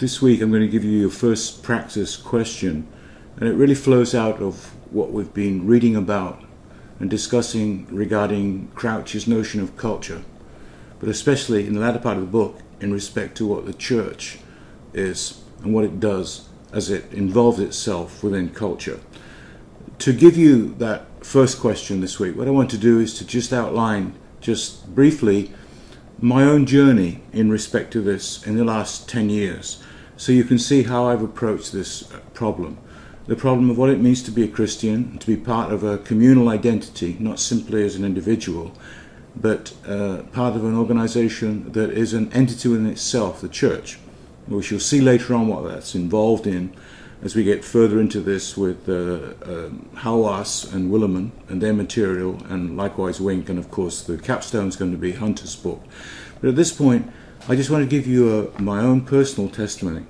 this week I'm going to give you your first practice question, and it really flows out of what we've been reading about and discussing regarding Crouch's notion of culture, but especially in the latter part of the book in respect to what the church is and what it does as it involves itself within culture. To give you that first question this week, what I want to do is to just outline, just briefly, my own journey in respect to this in the last 10 years, so you can see how I've approached this problem. The problem of what it means to be a Christian, to be part of a communal identity, not simply as an individual, but part of an organization that is an entity within itself, the church. We shall see later on what that's involved in as we get further into this with Hawass and Willerman and their material, and likewise Wink, and of course the capstone is going to be Hunter's book. But at this point, I just want to give you my own personal testimony,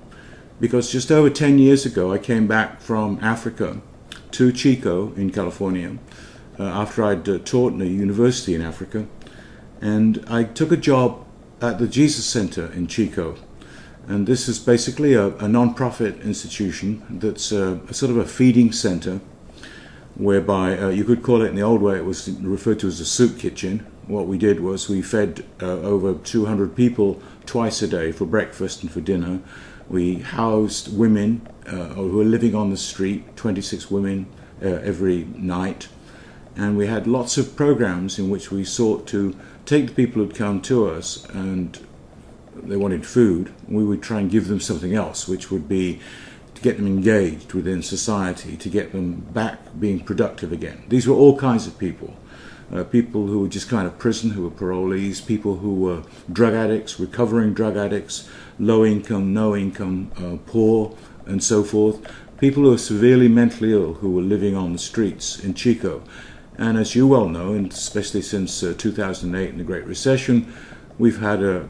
because just over 10 years ago I came back from Africa to Chico in California after I'd taught in a university in Africa, and I took a job at the Jesus Center in Chico. And this is basically a non-profit institution that's a sort of a feeding center, whereby you could call it, in the old way it was referred to as a soup kitchen. What we did was we fed over 200 people twice a day for breakfast and for dinner. We housed women who were living on the street, 26 women every night. And we had lots of programs in which we sought to take the people who'd come to us, and they wanted food, we would try and give them something else, which would be to get them engaged within society, to get them back being productive again. These were all kinds of people. People who were just kind of prison, who were parolees, people who were drug addicts, recovering drug addicts, low income, no income, poor, and so forth. People who were severely mentally ill, who were living on the streets in Chico. And as you well know, and especially since 2008 and the Great Recession, we've had a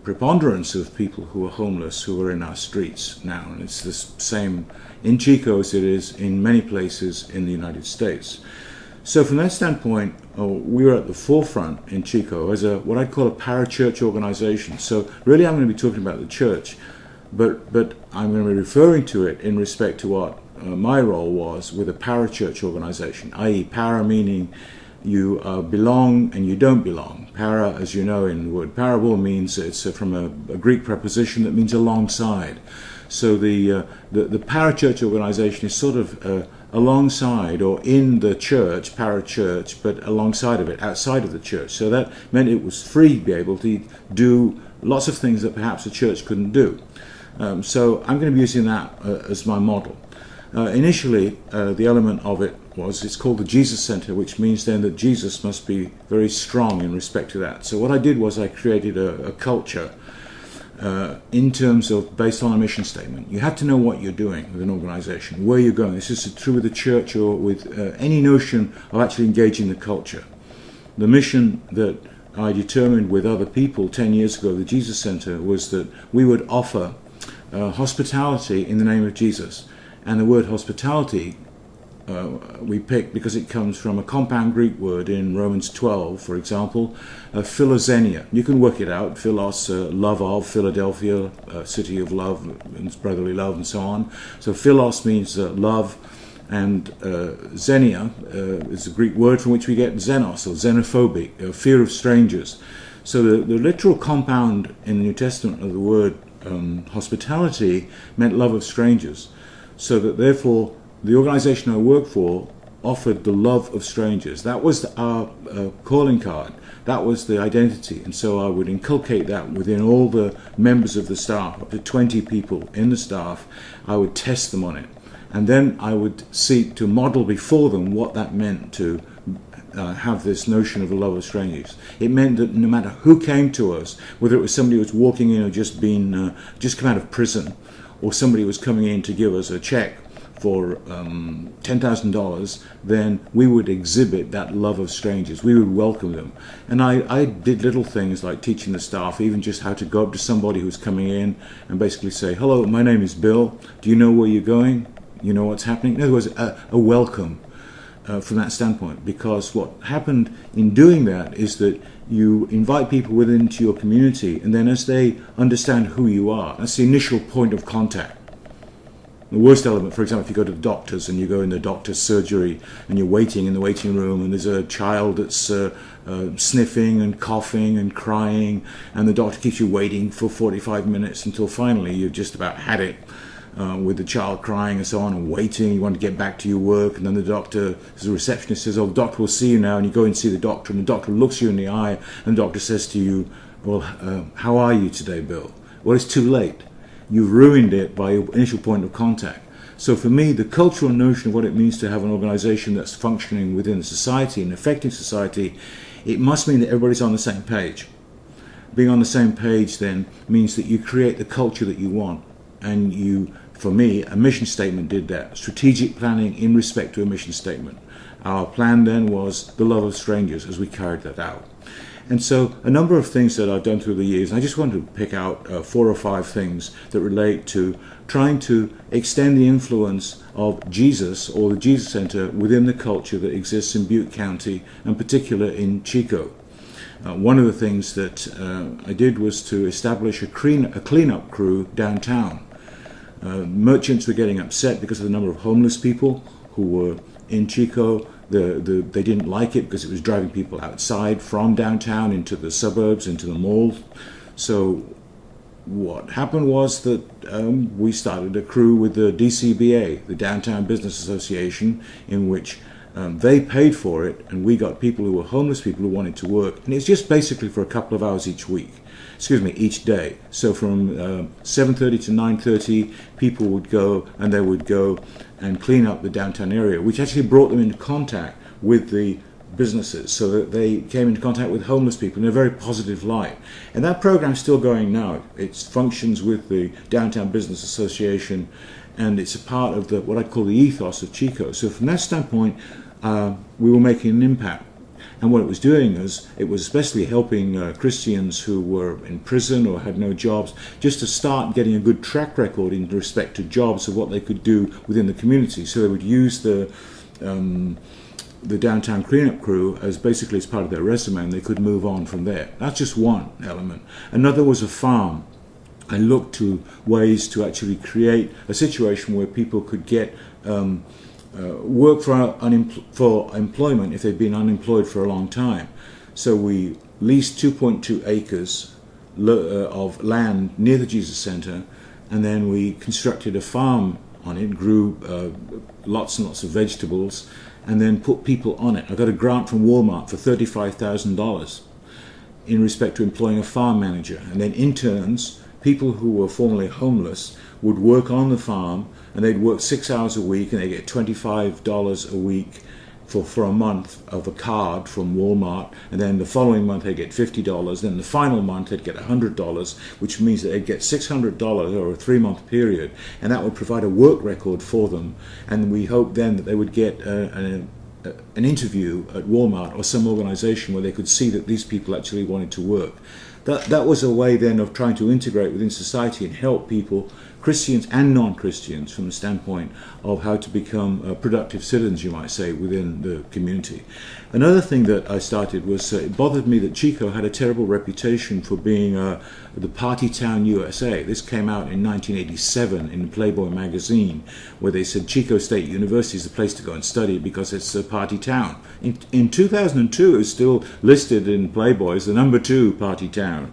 preponderance of people who are homeless who are in our streets now, and it's the same in Chico as it is in many places in the United States. So from that standpoint, we were at the forefront in Chico as what I'd call a parachurch organization. So really I'm going to be talking about the church, but I'm going to be referring to it in respect to what my role was with a parachurch organization, i.e. para meaning you belong and you don't belong. Para, as you know in the word parable, means it's from a Greek preposition that means alongside. So the parachurch organization is sort of alongside or in the church, parachurch, but alongside of it, outside of the church. So that meant it was free to be able to do lots of things that perhaps the church couldn't do. So I'm going to be using that as my model. Initially, the element of it it's called the Jesus Center, which means then that Jesus must be very strong in respect to that. So what I did was I created a culture in terms of based on a mission statement. You have to know what you're doing with an organization, where you're going. This is true with the church or with any notion of actually engaging the culture. The mission that I determined with other people 10 years ago, the Jesus Center, was that we would offer hospitality in the name of Jesus. And the word hospitality we picked because it comes from a compound Greek word in Romans 12, for example, philoxenia. You can work it out. Philos, love of, Philadelphia, city of love, and brotherly love, and so on. So philos means love, and xenia is the Greek word from which we get xenos, or xenophobic, fear of strangers. So the literal compound in the New Testament of the word hospitality meant love of strangers. So that therefore the organization I worked for offered the love of strangers. That was our calling card. That was the identity. And so I would inculcate that within all the members of the staff, up to 20 people in the staff. I would test them on it. And then I would seek to model before them what that meant to have this notion of the love of strangers. It meant that no matter who came to us, whether it was somebody who was walking in or just come out of prison, or somebody was coming in to give us a check for $10,000, then we would exhibit that love of strangers. We would welcome them. And I did little things like teaching the staff, even just how to go up to somebody who's coming in and basically say, "Hello, my name is Bill. Do you know where you're going? You know what's happening?" In other words, a welcome from that standpoint. Because what happened in doing that is that you invite people into your community, and then as they understand who you are, that's the initial point of contact. The worst element, for example, if you go to the doctors and you go in the doctor's surgery and you're waiting in the waiting room and there's a child that's sniffing and coughing and crying, and the doctor keeps you waiting for 45 minutes until finally you've just about had it with the child crying and so on, and waiting, you want to get back to your work, and then the doctor, the receptionist says, "Oh, the doctor will see you now," and you go and see the doctor, and the doctor looks you in the eye, and the doctor says to you, "Well, how are you today, Bill?" Well, it's too late. You've ruined it by your initial point of contact. So for me, the cultural notion of what it means to have an organization that's functioning within society and affecting society, it must mean that everybody's on the same page. Being on the same page then means that you create the culture that you want. And you, for me, a mission statement did that. Strategic planning in respect to a mission statement. Our plan then was the love of strangers as we carried that out. And so a number of things that I've done through the years, and I just want to pick out 4 or 5 things that relate to trying to extend the influence of Jesus or the Jesus Center within the culture that exists in Butte County, and particularly in Chico. One of the things that I did was to establish a cleanup crew downtown. Merchants were getting upset because of the number of homeless people who were in Chico. They didn't like it because it was driving people outside from downtown into the suburbs, into the malls. So what happened was that we started a crew with the DCBA, the Downtown Business Association, in which they paid for it, and we got people who were homeless people who wanted to work. And it's just basically for a couple of hours each day. So from 7:30 to 9:30, people would go, and they would go and clean up the downtown area, which actually brought them into contact with the businesses, so that they came into contact with homeless people in a very positive light. And that program's still going now. It functions with the Downtown Business Association, and it's a part of what I call the ethos of Chico. So from that standpoint, we were making an impact. And what it was doing is, it was especially helping Christians who were in prison or had no jobs, just to start getting a good track record in respect to jobs of what they could do within the community. So they would use the downtown cleanup crew as basically as part of their resume, and they could move on from there. That's just one element. Another was a farm. I looked to ways to actually create a situation where people could get work for employment if they've been unemployed for a long time. So we leased 2.2 acres of land near the Jesus Center, and then we constructed a farm on it, grew lots and lots of vegetables, and then put people on it. I got a grant from Walmart for $35,000 in respect to employing a farm manager. And then interns, people who were formerly homeless, would work on the farm, and they'd work 6 hours a week, and they get $25 a week for a month of a card from Walmart, and then the following month they'd get $50, then the final month they'd get $100, which means that they'd get $600 over a 3-month period, and that would provide a work record for them. And we hoped then that they would get an interview at Walmart or some organization where they could see that these people actually wanted to work. That was a way then of trying to integrate within society and help people, Christians and non-Christians, from the standpoint of how to become productive citizens, you might say, within the community. Another thing that I started was, it bothered me that Chico had a terrible reputation for being the party town USA. This came out in 1987 in the Playboy magazine, where they said Chico State University is the place to go and study because it's a party town. In 2002, it was still listed in Playboy as the #2 party town.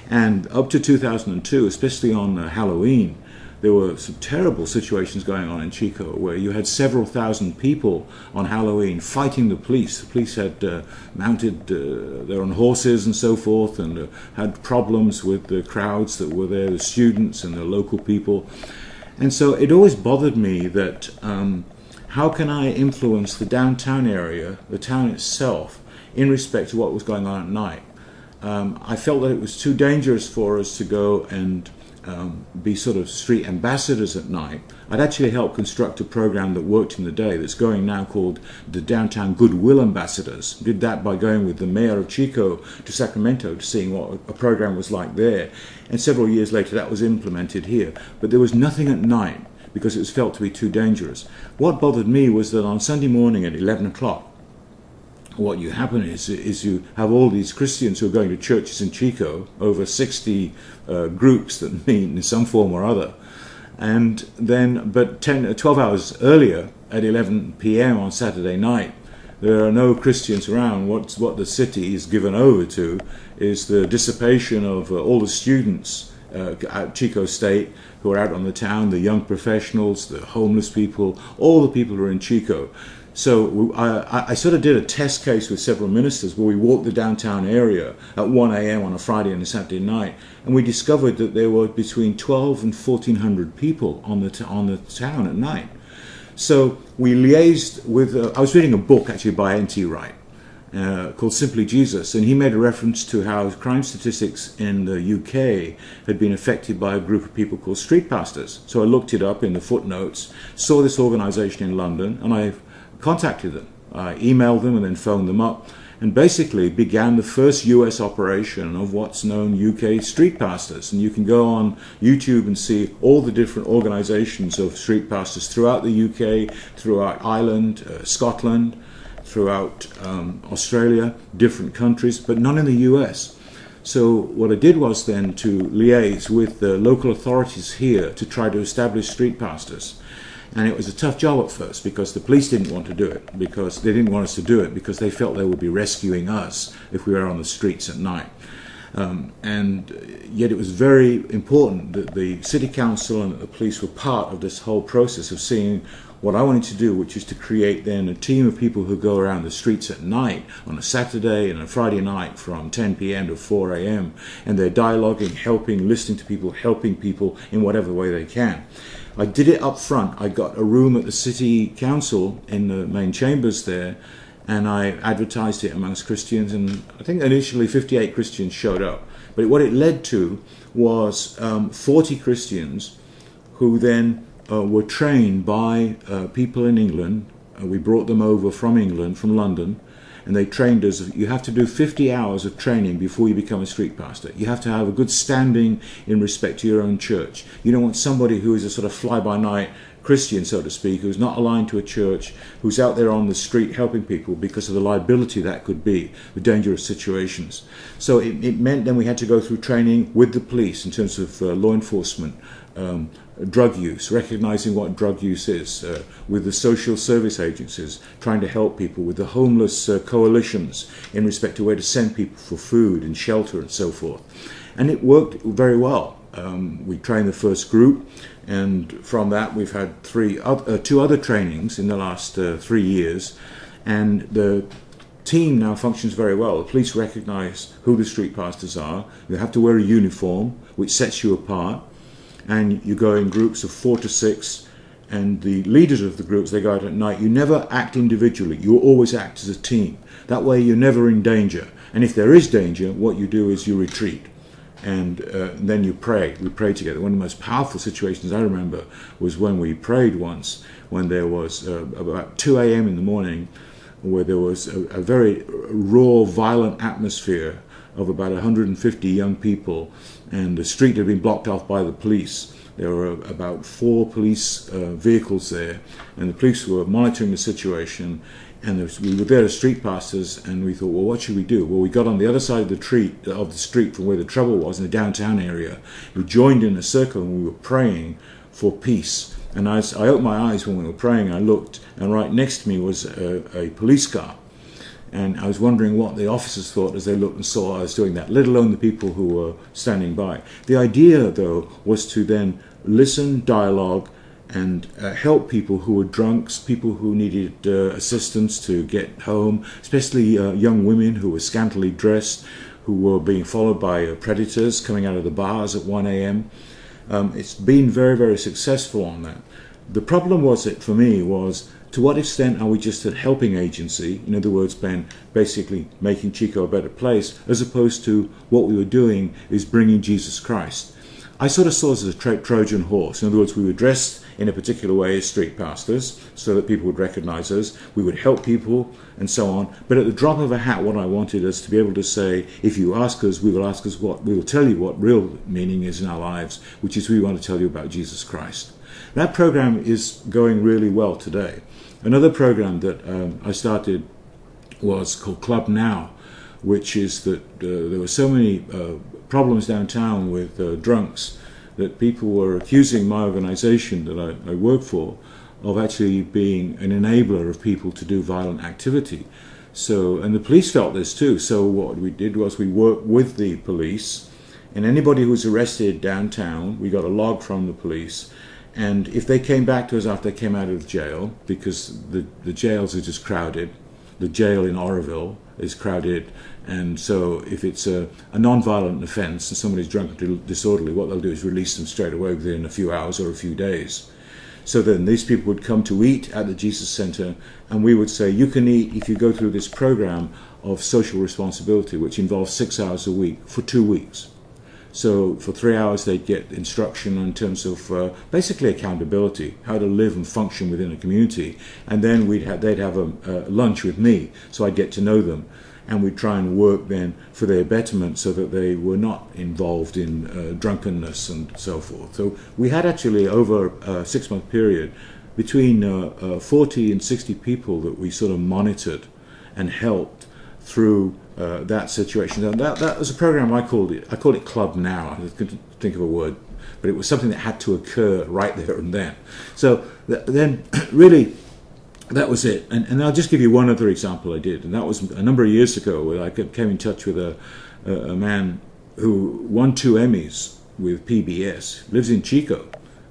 And up to 2002, especially on Halloween, there were some terrible situations going on in Chico where you had several thousand people on Halloween fighting the police. The police had mounted their own horses and so forth, and had problems with the crowds that were there, the students and the local people. And so it always bothered me that how can I influence the downtown area, the town itself, in respect to what was going on at night? I felt that it was too dangerous for us to go and be sort of street ambassadors at night. I'd actually helped construct a program that worked in the day that's going now, called the Downtown Goodwill Ambassadors. Did that by going with the mayor of Chico to Sacramento to seeing what a program was like there. And several years later that was implemented here. But there was nothing at night because it was felt to be too dangerous. What bothered me was that on Sunday morning at 11 o'clock, what you happen is you have all these Christians who are going to churches in Chico, over 60 groups that meet in some form or other, and then, but 12 hours earlier, at 11 p.m. on Saturday night, there are no Christians around. What the city is given over to is the dissipation of all the students at Chico State who are out on the town, the young professionals, the homeless people, all the people who are in Chico. So I sort of did a test case with several ministers where we walked the downtown area at 1 a.m. on a Friday and a Saturday night, and we discovered that there were between 1,200 and 1,400 people on the town at night. So we liaised with, I was reading a book actually by N.T. Wright called Simply Jesus, and he made a reference to how crime statistics in the UK had been affected by a group of people called street pastors. So I looked it up in the footnotes, saw this organisation in London, and I contacted them. I emailed them and then phoned them up, and basically began the first US operation of what's known UK street pastors. And you can go on YouTube and see all the different organisations of street pastors throughout the UK, throughout Ireland, Scotland, throughout Australia, different countries, but none in the US. So what I did was then to liaise with the local authorities here to try to establish street pastors. And it was a tough job at first because the police didn't want to do it, because they didn't want us to do it, because they felt they would be rescuing us if we were on the streets at night. And yet it was very important that the city council and the police were part of this whole process of seeing what I wanted to do, which is to create then a team of people who go around the streets at night on a Saturday and a Friday night from 10 p.m. to 4 a.m. and they're dialoguing, helping, listening to people, helping people in whatever way they can. I did it up front. I got a room at the city council in the main chambers there, and I advertised it amongst Christians, and I think initially 58 Christians showed up. But what it led to was 40 Christians who then were trained by people in England. We brought them over from England, from London, and they trained us. You have to do 50 hours of training before you become a street pastor. You have to have a good standing in respect to your own church. You don't want somebody who is a sort of fly-by-night Christian, so to speak, who's not aligned to a church, who's out there on the street helping people because of the liability that could be, the dangerous situations. So it meant then we had to go through training with the police in terms of law enforcement, drug use, recognizing what drug use is, with the social service agencies, trying to help people, with the homeless coalitions in respect to where to send people for food and shelter and so forth. And it worked very well. We trained the first group, and from that we've had two other trainings in the last 3 years, and the team now functions very well. The police recognize who the street pastors are. You have to wear a uniform, which sets you apart, and you go in groups of 4 to 6, and the leaders of the groups, they go out at night. You never act individually, you always act as a team. That way you're never in danger, and if there is danger, what you do is you retreat, and then you pray. We pray together. One of the most powerful situations I remember was when we prayed once, when there was about 2 a.m. in the morning, where there was a very raw, violent atmosphere of about 150 young people, and the street had been blocked off by the police. There were about 4 police vehicles there, and the police were monitoring the situation, and we were there as street pastors, and we thought, well, what should we do? Well, we got on the other side of the street from where the trouble was, in the downtown area. We joined in a circle, and we were praying for peace. And as I opened my eyes when we were praying, I looked, and right next to me was a police car. And I was wondering what the officers thought as they looked and saw I was doing that, let alone the people who were standing by. The idea, though, was to then listen, dialogue, and help people who were drunks, people who needed assistance to get home, especially young women who were scantily dressed, who were being followed by predators coming out of the bars at 1 a.m. It's been very, very successful on that. The problem for me was, to what extent are we just a helping agency, in other words, basically making Chico a better place, as opposed to what we were doing is bringing Jesus Christ. I sort of saw us as a Trojan horse. In other words, we were dressed in a particular way as street pastors so that people would recognize us. We would help people and so on. But at the drop of a hat, what I wanted us to be able to say, if you ask us, we will tell you what real meaning is in our lives, which is we want to tell you about Jesus Christ. That program is going really well today. Another program that I started was called Club Now, which is that there were so many problems downtown with drunks that people were accusing my organization that I work for of actually being an enabler of people to do violent activity. So, and the police felt this too. So what we did was we worked with the police, and anybody who was arrested downtown, we got a log from the police. And if they came back to us after they came out of jail, because the jails are just crowded, the jail in Oroville is crowded, and so if it's a non-violent offence and somebody's drunk and disorderly, what they'll do is release them straight away within a few hours or a few days. So then these people would come to eat at the Jesus Center, and we would say, you can eat if you go through this program of social responsibility, which involves 6 hours a week for 2 weeks. So for 3 hours they'd get instruction in terms of basically accountability, how to live and function within a community, and then they'd have a lunch with me, so I'd get to know them, and we'd try and work then for their betterment so that they were not involved in drunkenness and so forth. So we had actually over a 6-month period between 40 and 60 people that we sort of monitored and helped through that situation. And that was a program I called it Club Now. I couldn't think of a word, but it was something that had to occur right there and then. So then really that was it. And I'll just give you one other example I did, and that was a number of years ago where I came in touch with a man who won 2 Emmys with PBS, lives in Chico,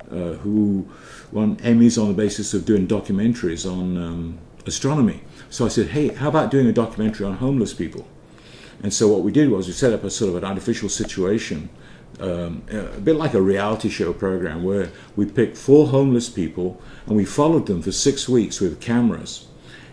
who won Emmys on the basis of doing documentaries on astronomy. So I said, hey, how about doing a documentary on homeless people? And so what we did was we set up a sort of an artificial situation, a bit like a reality show program, where we picked 4 homeless people and we followed them for 6 weeks with cameras.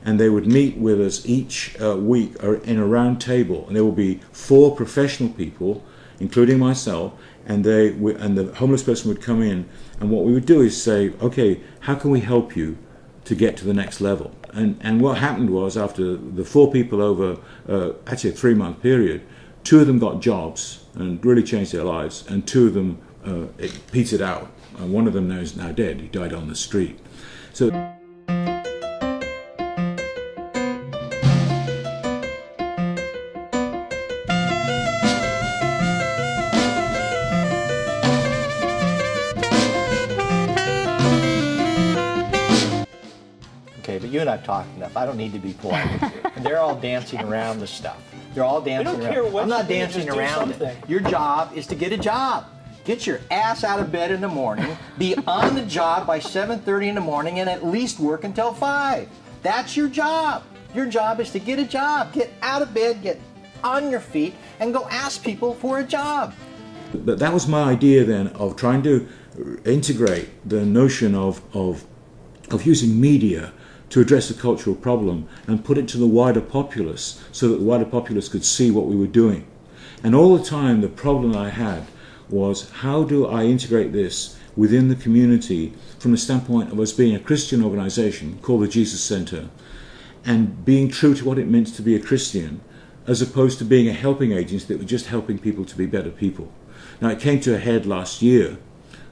And they would meet with us each week in a round table, and there will be 4 professional people, including myself, and the homeless person would come in, and what we would do is say, okay, how can we help you to get to the next level? And what happened was, after the 4 people over actually a 3-month period, 2 of them got jobs and really changed their lives, and 2 of them it petered out. And one of them is now dead. He died on the street. So okay, but you and I've talked enough. I don't need to be polite with you. And they're all dancing around the stuff. They're all dancing around. care what I'm not you do, dancing just do around it. something. Your job is to get a job. Get your ass out of bed in the morning, be on the job by 7:30 in the morning, and at least work until 5. That's your job. Your job is to get a job. Get out of bed, get on your feet, and go ask people for a job. but that was my idea then of trying to integrate the notion of using media to address a cultural problem and put it to the wider populace so that the wider populace could see what we were doing. And all the time the problem I had was, how do I integrate this within the community from the standpoint of us being a Christian organization called the Jesus Center, and being true to what it meant to be a Christian, as opposed to being a helping agency that was just helping people to be better people. Now, it came to a head last year,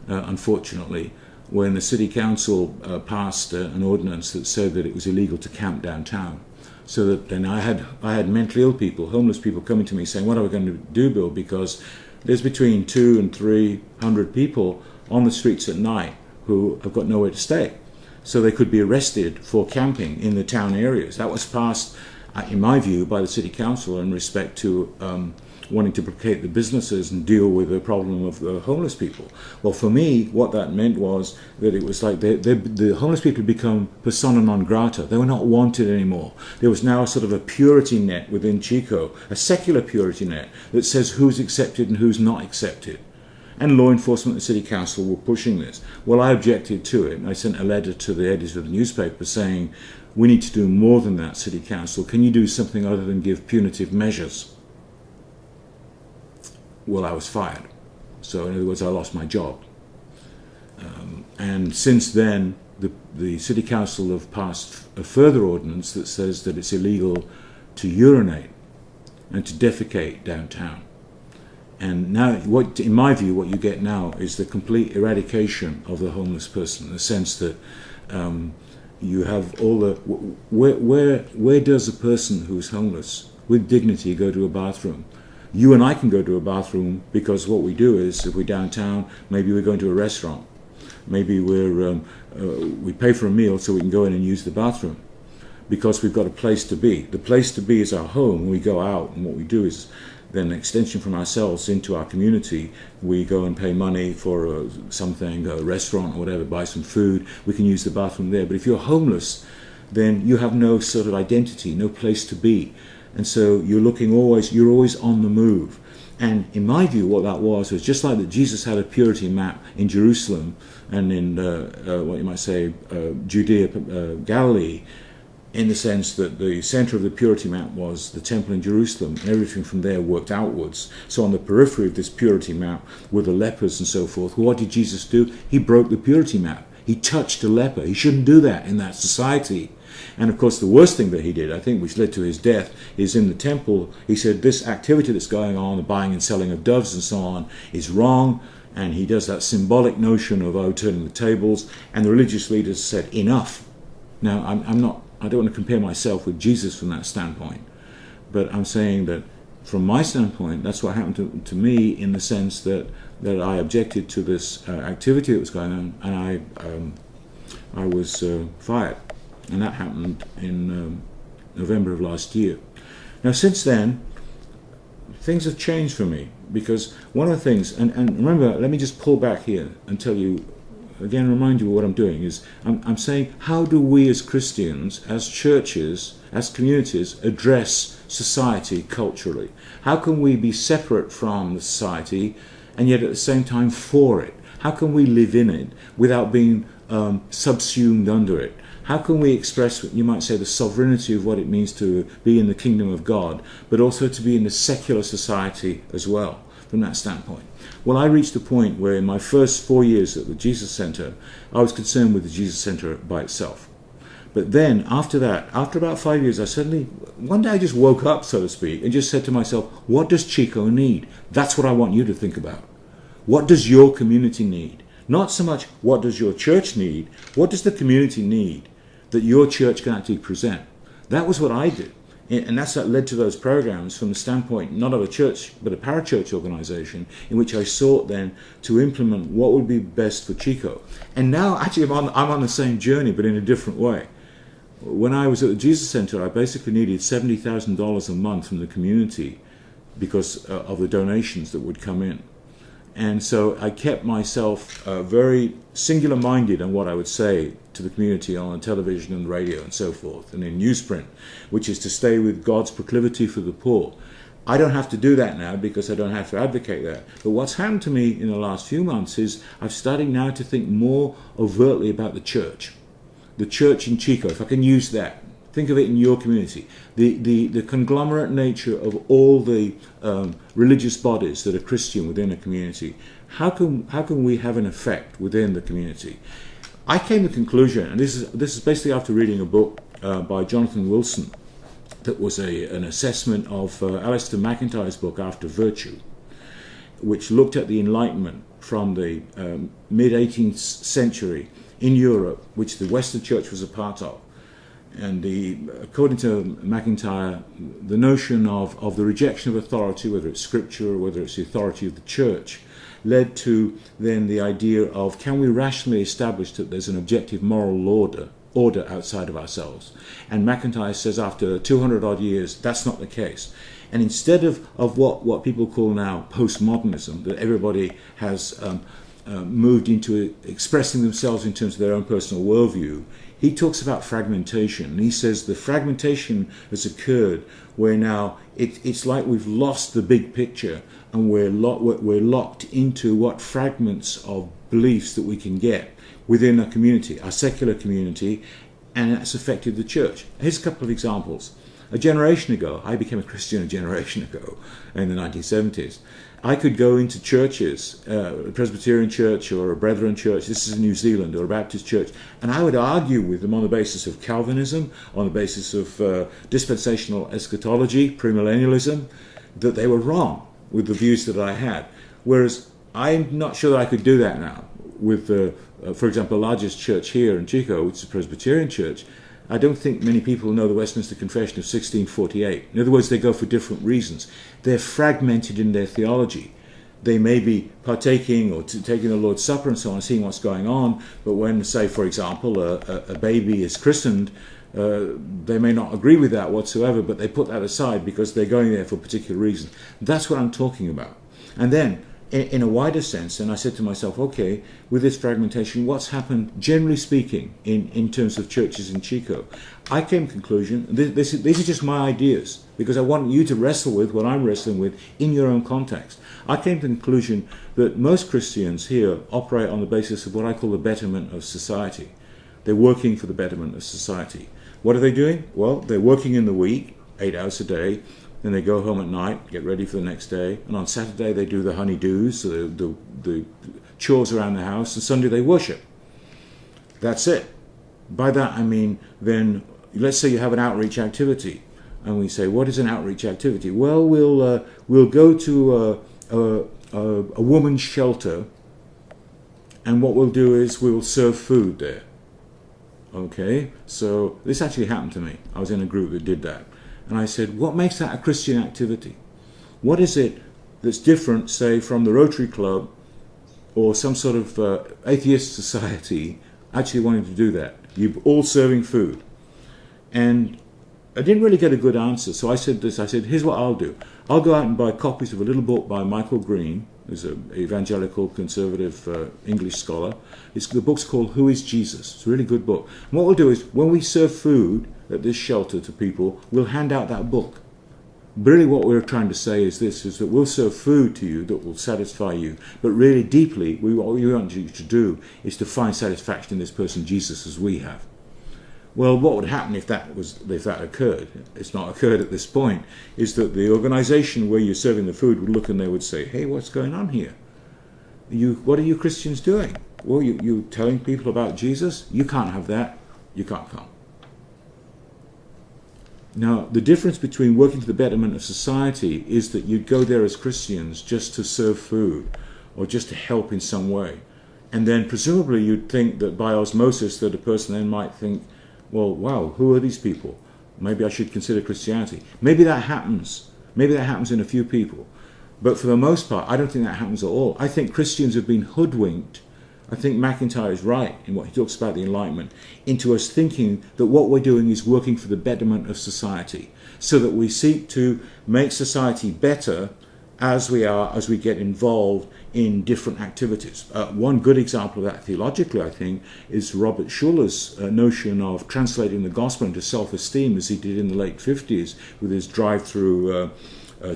unfortunately, when the city council passed an ordinance that said that it was illegal to camp downtown. So that then I had mentally ill people, homeless people, coming to me saying, what are we going to do, Bill? Because there's between 200 and 300 people on the streets at night who have got nowhere to stay. So they could be arrested for camping in the town areas. That was passed, in my view, by the city council in respect to wanting to placate the businesses and deal with the problem of the homeless people. Well, for me, what that meant was that it was like the homeless people had become persona non grata. They were not wanted anymore. There was now a sort of a purity net within Chico, a secular purity net that says who's accepted and who's not accepted. And law enforcement and city council were pushing this. Well, I objected to it, and I sent a letter to the editor of the newspaper saying, we need to do more than that, city council. Can you do something other than give punitive measures? Well, I was fired. So in other words, I lost my job. And since then, the city council have passed a further ordinance that says that it's illegal to urinate and to defecate downtown. And now, in my view, what you get now is the complete eradication of the homeless person, in the sense that you have all the where does a person who's homeless with dignity go to a bathroom? You and I can go to a bathroom because what we do is, if we're downtown, maybe we're going to a restaurant, maybe we pay for a meal so we can go in and use the bathroom because we've got a place to be. The place to be is our home. We go out, and what we do is then an extension from ourselves into our community. We go and pay money for something, a restaurant or whatever, buy some food. We can use the bathroom there. But if you're homeless, then you have no sort of identity, no place to be. And so you're always on the move. And in my view, what that was just like that Jesus had a purity map in Jerusalem and in, what you might say, Judea, Galilee, in the sense that the center of the purity map was the temple in Jerusalem, and everything from there worked outwards. So on the periphery of this purity map were the lepers and so forth. What did Jesus do? He broke the purity map. He touched a leper. He shouldn't do that in that society. And of course the worst thing that he did, I think, which led to his death, is in the temple. He said this activity that's going on, the buying and selling of doves and so on, is wrong. And he does that symbolic notion of turning the tables. And the religious leaders said, enough. Now, I don't want to compare myself with Jesus from that standpoint, but I'm saying that from my standpoint, that's what happened to me, in the sense that I objected to this activity that was going on, and I was fired, and that happened in November of last year. Now, since then, things have changed for me, because one of the things, and remember, let me just pull back here and tell you, again, remind you of what I'm doing, is I'm saying, how do we as Christians, as churches, as communities, address society culturally? How can we be separate from the society and yet at the same time for it? How can we live in it without being subsumed under it? How can we express, you might say, the sovereignty of what it means to be in the kingdom of God, but also to be in the secular society as well, from that standpoint? Well, I reached a point where in my first 4 years at the Jesus Center, I was concerned with the Jesus Center by itself. But then, after that, after about 5 years, one day I just woke up, so to speak, and just said to myself, what does Chico need? That's what I want you to think about. What does your community need? Not so much what does your church need, what does the community need that your church can actually present? That was what I did. And that led to those programs from the standpoint not of a church but a parachurch organization, in which I sought then to implement what would be best for Chico. And now actually I'm on the same journey but in a different way. When I was at the Jesus Center, I basically needed $70,000 a month from the community because of the donations that would come in. And so I kept myself very singular-minded on what I would say to the community on television and radio and so forth, and in newsprint, which is to stay with God's proclivity for the poor. I don't have to do that now because I don't have to advocate that. But what's happened to me in the last few months is I'm starting now to think more overtly about the church. The church in Chico, if I can use that. Think of it in your community. The conglomerate nature of all the religious bodies that are Christian within a community. How can we have an effect within the community? I came to the conclusion, and this is basically after reading a book by Jonathan Wilson that was an assessment of Alistair McIntyre's book After Virtue, which looked at the Enlightenment from the mid-18th century in Europe, which the Western Church was a part of. And according to McIntyre, the notion of the rejection of authority, whether it's scripture or whether it's the authority of the church, led to then the idea of, can we rationally establish that there's an objective moral order outside of ourselves? And McIntyre says after 200 odd years, that's not the case. And instead of what people call now postmodernism, that everybody has moved into expressing themselves in terms of their own personal worldview, he talks about fragmentation, and he says the fragmentation has occurred where now it's like we've lost the big picture, and we're locked into what fragments of beliefs that we can get within a community, our secular community, and that's affected the church. Here's a couple of examples. A generation ago, I became a Christian a generation ago in the 1970s. I could go into churches, a Presbyterian church or a Brethren church, this is in New Zealand, or a Baptist church, and I would argue with them on the basis of Calvinism, on the basis of dispensational eschatology, premillennialism, that they were wrong with the views that I had. Whereas I'm not sure that I could do that now. for example, the largest church here in Chico, which is a Presbyterian church, I don't think many people know the Westminster Confession of 1648. In other words, they go for different reasons. They're fragmented in their theology. They may be partaking or taking the Lord's Supper and so on, seeing what's going on, but when, say, for example, a baby is christened, they may not agree with that whatsoever, but they put that aside because they're going there for a particular reason. That's what I'm talking about. And then, in a wider sense, and I said to myself, okay, with this fragmentation, what's happened, generally speaking, in terms of churches in Chico? I came to the conclusion, these are just my ideas, because I want you to wrestle with what I'm wrestling with in your own context. I came to the conclusion that most Christians here operate on the basis of what I call the betterment of society. They're working for the betterment of society. What are they doing? Well, they're working in the week, 8 hours a day. Then they go home at night, get ready for the next day. And on Saturday they do the honeydews, so the chores around the house. And Sunday they worship. That's it. By that I mean, then, let's say you have an outreach activity. And we say, what is an outreach activity? Well, we'll go to a woman's shelter. And what we'll do is we'll serve food there. Okay? So this actually happened to me. I was in a group that did that. And I said, what makes that a Christian activity? What is it that's different, say, from the Rotary Club or some sort of atheist society actually wanting to do that? You're all serving food. And I didn't really get a good answer. So I said this, I said, here's what I'll do. I'll go out and buy copies of a little book by Michael Green, who's an evangelical conservative English scholar. The book's called Who is Jesus? It's a really good book. And what we'll do is, when we serve food at this shelter to people, we'll hand out that book. Really what we're trying to say is this, is that we'll serve food to you that will satisfy you, but really deeply, what we want you to do is to find satisfaction in this person Jesus as we have. Well, what would happen if that occurred? It's not occurred at this point, is that the organization where you're serving the food would look and they would say, hey, what's going on here? What are you Christians doing? Well, you're telling people about Jesus? You can't have that. You can't come. Now, the difference between working for the betterment of society is that you'd go there as Christians just to serve food or just to help in some way. And then presumably you'd think that by osmosis that a person then might think, well, wow, who are these people? Maybe I should consider Christianity. Maybe that happens. Maybe that happens in a few people. But for the most part, I don't think that happens at all. I think Christians have been hoodwinked. I think MacIntyre is right in what he talks about the Enlightenment, into us thinking that what we're doing is working for the betterment of society, so that we seek to make society better as we get involved in different activities. One good example of that theologically, I think, is Robert Schuller's notion of translating the gospel into self-esteem, as he did in the late 50s with his drive-through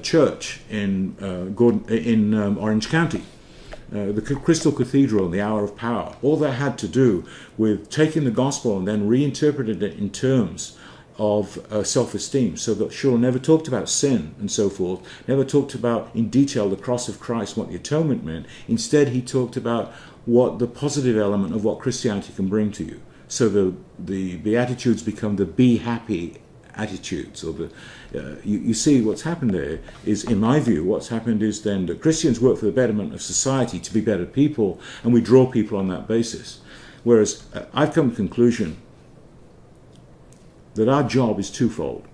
church in Orange County. The Crystal Cathedral and the Hour of Power, all that had to do with taking the gospel and then reinterpreting it in terms of self-esteem, so that Schuller never talked about sin and so forth, never talked about in detail the cross of Christ, what the atonement meant. Instead, he talked about what the positive element of what Christianity can bring to you. So the Beatitudes become the be happy attitudes. Or you see what's happened there is, in my view, what's happened is then that Christians work for the betterment of society to be better people, and we draw people on that basis. Whereas I've come to the conclusion that our job is twofold.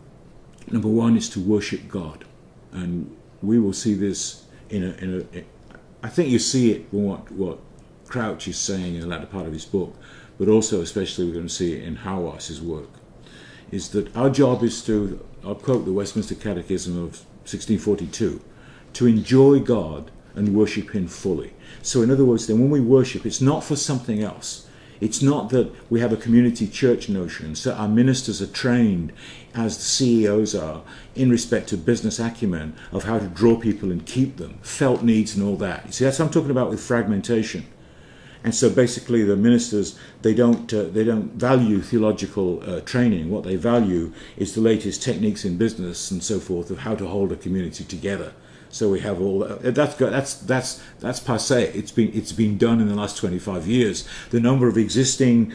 Number one is to worship God, and we will see this I think you see it in what Crouch is saying in the latter part of his book, but also especially we're going to see it in Hauerwas's work, is that our job is to, I'll quote the Westminster Catechism of 1642, to enjoy God and worship him fully. So in other words, then when we worship, it's not for something else. It's not that we have a community church notion, so our ministers are trained, as the CEOs are, in respect to business acumen of how to draw people and keep them, felt needs and all that. You see, that's what I'm talking about with fragmentation. And so basically the ministers, they don't value theological training. What they value is the latest techniques in business and so forth of how to hold a community together. So we have all that's passé. It's been done in the last 25 years. The number of existing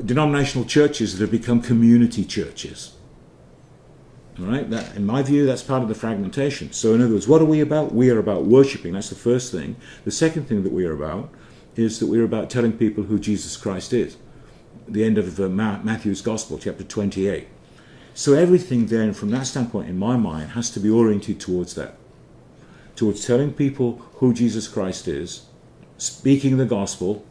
denominational churches that have become community churches. All right. That, in my view, that's part of the fragmentation. So in other words, what are we about? We are about worshiping. That's the first thing. The second thing that we are about is that we're about telling people who Jesus Christ is. The end of Matthew's Gospel, chapter 28. So everything then, from that standpoint, in my mind, has to be oriented towards that. Towards telling people who Jesus Christ is, speaking the gospel,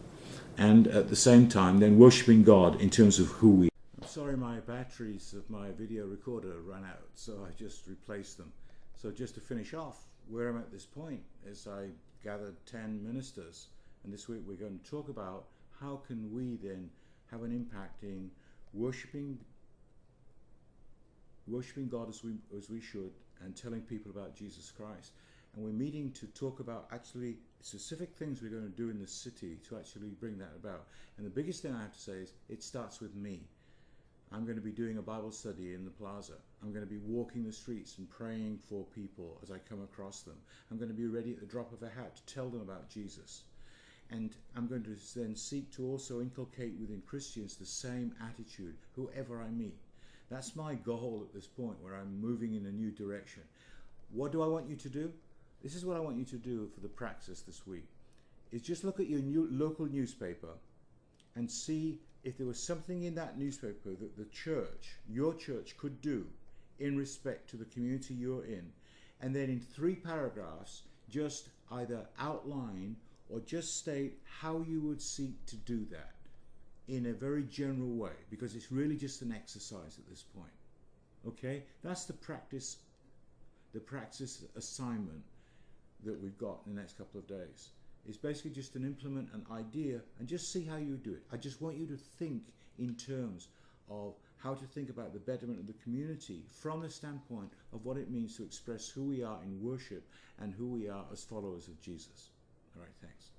and at the same time then worshipping God in terms of who we are. I'm sorry my batteries of my video recorder ran out, so I just replaced them. So just to finish off, where I'm at this point is I gathered 10 ministers, and this week we're going to talk about how can we then have an impact in worshipping God as we should, and telling people about Jesus Christ. And we're meeting to talk about actually specific things we're going to do in the city to actually bring that about. And the biggest thing I have to say is it starts with me. I'm going to be doing a Bible study in the plaza. I'm going to be walking the streets and praying for people as I come across them. I'm going to be ready at the drop of a hat to tell them about Jesus. And I'm going to then seek to also inculcate within Christians the same attitude, whoever I meet. That's my goal at this point, where I'm moving in a new direction. What do I want you to do? This is what I want you to do for the praxis this week, is just look at your local newspaper and see if there was something in that newspaper that the church, your church, could do in respect to the community you're in. And then in 3 paragraphs, just either outline or just state how you would seek to do that in a very general way, because it's really just an exercise at this point. Okay? That's the praxis assignment that we've got in the next couple of days. It's basically just an implement an idea and just see how you do it. I just want you to think in terms of how to think about the betterment of the community from the standpoint of what it means to express who we are in worship and who we are as followers of Jesus. All right, thanks.